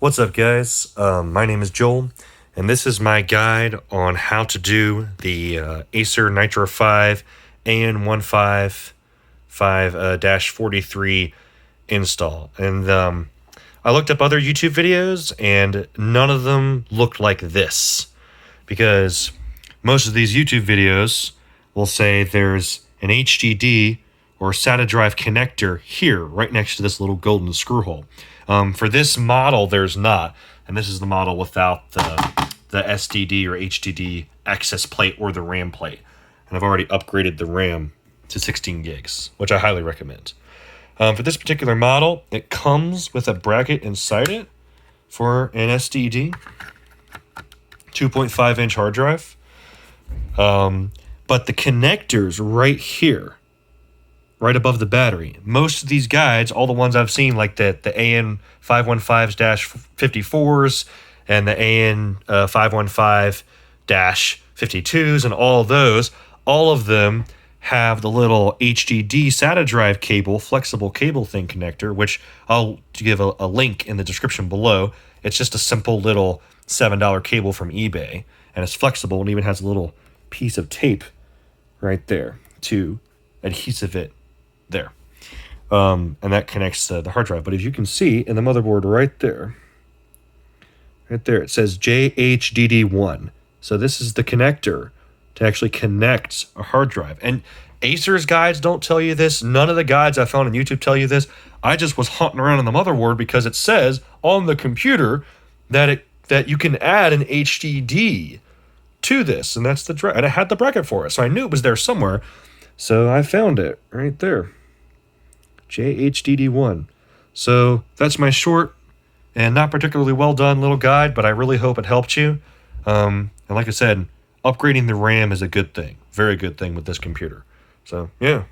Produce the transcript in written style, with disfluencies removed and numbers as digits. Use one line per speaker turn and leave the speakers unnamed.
What's up, guys? My name is Joel, and this is my guide on how to do the Acer Nitro 5 AN515-43 install. And I looked up other YouTube videos, and none of them looked like this, because most of these YouTube videos will say there's an HDD or SATA drive connector here, right next to this little golden screw hole. For this model, there's not, and this is the model without the SSD or HDD access plate or the RAM plate. And I've already upgraded the RAM to 16 gigs, which I highly recommend. For this particular model, it comes with a bracket inside it for an SSD, 2.5-inch hard drive. But the connectors right here, right above the battery. Most of these guides, all the ones I've seen, like the AN515-54s and the AN515-52s and all those, all of them have the little HDD SATA drive cable, flexible cable thing connector, which I'll give a link in the description below. It's just a simple little $7 cable from eBay, and it's flexible and even has a little piece of tape right there to adhesive it there. And that connects the hard drive. But as you can see in the motherboard right there, it says JHDD1. So this is the connector to actually connect a hard drive. And Acer's guides don't tell you this. None of the guides I found on YouTube tell you this. I just was hunting around on the motherboard because it says on the computer that you can add an HDD to this, and that's the drive. And it had the bracket for it, so I knew it was there somewhere. So I found it right there. JHDD1. So that's my short and not particularly well done little guide, but I really hope it helped you. And like I said, upgrading the RAM is a good thing. Very good thing with this computer. So, yeah.